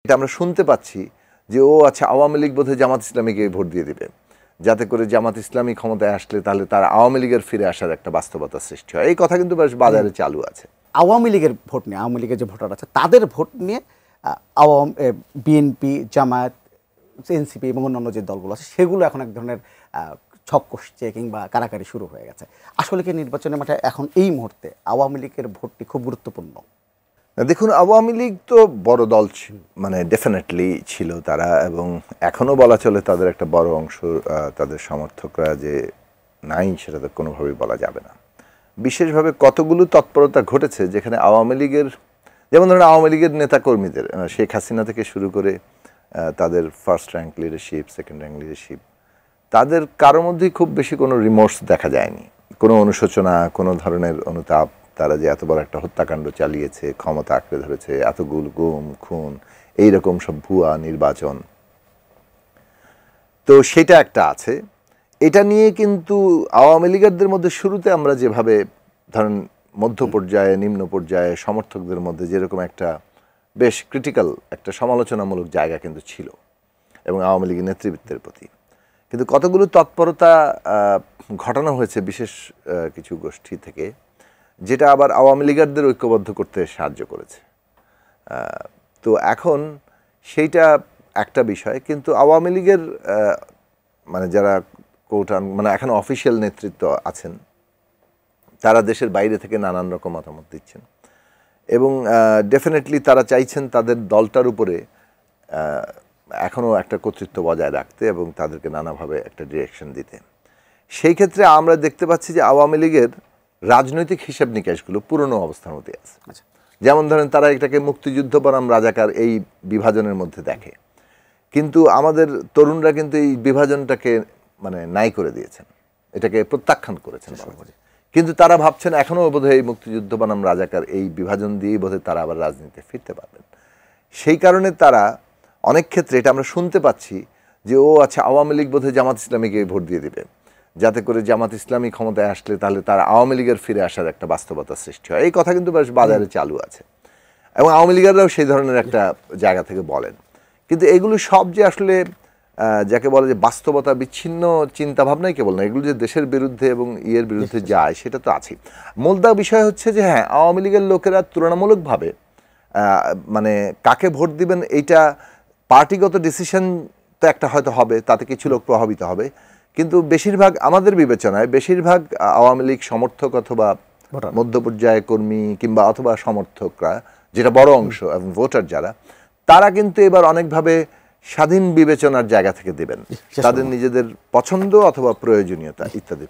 এটা আমরা শুনতে পাচ্ছি যে ও আচ্ছা আওয়ামী লীগ বোধহয় জামাত ইসলামীকে ভোট দিয়ে দিবে, যাতে করে জামাত ইসলামী ক্ষমতায় আসলে তাহলে তার আওয়ামী লীগের ফিরে আসার একটা বাস্তবতা সৃষ্টি হয়। এই কথা কিন্তু বেশ বাজারে চালু আছে। আওয়ামী লীগের ভোট নিয়ে, আওয়ামী লীগের যে ভোটার আছে তাদের ভোট নিয়ে বিএনপি, জামায়াত, এনসিপি এবং অন্যান্য যে দলগুলো আছে সেগুলো এখন এক ধরনের ছক কষছে কিংবা কারাকারি শুরু হয়ে গেছে। আসলে কি নির্বাচনের মাঠে এখন এই মুহূর্তে আওয়ামী লীগের ভোটটি খুব গুরুত্বপূর্ণ? দেখুন, আওয়ামী লীগ তো বড় দল, মানে ডেফিনেটলি ছিল তারা, এবং এখনও বলা চলে তাদের একটা বড় অংশ তাদের সমর্থকরা যে নাই সেটা তো কোনোভাবেই বলা যাবে না। বিশেষভাবে কতগুলো তৎপরতা ঘটেছে যেখানে আওয়ামী লীগের, যেমন ধরেন আওয়ামী লীগের নেতাকর্মীদের শেখ হাসিনা থেকে শুরু করে তাদের first rank leadership, second rank leadership, তাদের কারোর মধ্যেই খুব বেশি কোনো রিমোর্স দেখা যায়নি, কোনো অনুশোচনা, কোনো ধরনের অনুতাপ। তারা যে এত বড় একটা হত্যাকাণ্ড চালিয়েছে, ক্ষমতা আঁকড়ে ধরেছে, এতগুলো গুম খুন, এইরকম সব ভুয়া নির্বাচন, তো সেটা একটা আছে। এটা নিয়ে কিন্তু আওয়ামী লীগারদের মধ্যে শুরুতে আমরা যেভাবে ধরেন মধ্য পর্যায়ে, নিম্ন পর্যায়ে সমর্থকদের মধ্যে যেরকম একটা বেশ ক্রিটিক্যাল একটা সমালোচনামূলক জায়গা কিন্তু ছিল এবং আওয়ামী লীগের নেতৃত্বের প্রতি, কিন্তু কতগুলো তৎপরতা ঘটানো হয়েছে বিশেষ কিছু গোষ্ঠী থেকে, যেটা আবার আওয়ামী লীগারদের ঐক্যবদ্ধ করতে সাহায্য করেছে। তো এখন সেইটা একটা বিষয়, কিন্তু আওয়ামী লীগের মানে যারা মানে এখন অফিসিয়াল নেতৃত্ব আছেন তারা দেশের বাইরে থেকে নানান রকম মতামত দিচ্ছেন এবং ডেফিনেটলি তারা চাইছেন তাদের দলটার উপরে এখনও একটা কর্তৃত্ব বজায় রাখতে এবং তাদেরকে নানাভাবে একটা ডিরেকশন দিতে। সেই ক্ষেত্রে আমরা দেখতে পাচ্ছি যে আওয়ামী লীগের রাজনৈতিক হিসাব নিকাশগুলো পুরনো অবস্থার মধ্যে আছে। যেমন ধরেন তারা এটাকে মুক্তিযুদ্ধ বনাম রাজাকার এই বিভাজনের মধ্যে দেখে, কিন্তু আমাদের তরুণরা কিন্তু এই বিভাজনটাকে মানে নাই করে দিয়েছেন, এটাকে প্রত্যাখ্যান করেছেন। কিন্তু তারা ভাবছেন এখনও বোধহয় এই মুক্তিযুদ্ধ বনাম রাজাকার এই বিভাজন দিয়েই বোধহয় তারা আবার রাজনীতিতে ফিরতে পারবেন। সেই কারণে তারা অনেক ক্ষেত্রে এটা আমরা শুনতে পাচ্ছি যে ও আচ্ছা আওয়ামী লীগ বোধহয় জামাত ইসলামীকে ভোট দিয়ে দিবে, যাতে করে জামাত ইসলামী ক্ষমতায় আসলে তাহলে তার আওয়ামী লীগের ফিরে আসার একটা বাস্তবতা সৃষ্টি হয়। এই কথা কিন্তু বেশ বাজারে চালু আছে এবং আওয়ামী লীগাররাও সেই ধরনের একটা জায়গা থেকে বলেন। কিন্তু এগুলো সব যে আসলে যাকে বলে যে বাস্তবতা বিচ্ছিন্ন চিন্তাভাবনাই কেবল না, এগুলো যে দেশের বিরুদ্ধে এবং ইয়ের বিরুদ্ধে যায় সেটা তো আছেই। মূলদা বিষয় হচ্ছে যে হ্যাঁ, আওয়ামী লীগের লোকেরা তুলনামূলকভাবে মানে কাকে ভোট দিবেন এইটা পার্টিগত ডিসিশন তো একটা হয়তো হবে, তাতে কিছু লোক প্রভাবিত হবে, কিন্তু বেশিরভাগ আমাদের বিবেচনায় বেশিরভাগ আওয়ামী লীগ সমর্থক অথবা মধ্য পর্যায়ে কর্মী কিংবা অথবা সমর্থকরা, যেটা বড় অংশ এবং ভোটার যারা, তারা কিন্তু এবার অনেকভাবে স্বাধীন বিবেচনার জায়গা থেকে দেবেন তাদের নিজেদের পছন্দ অথবা প্রয়োজনীয়তা ইত্যাদি।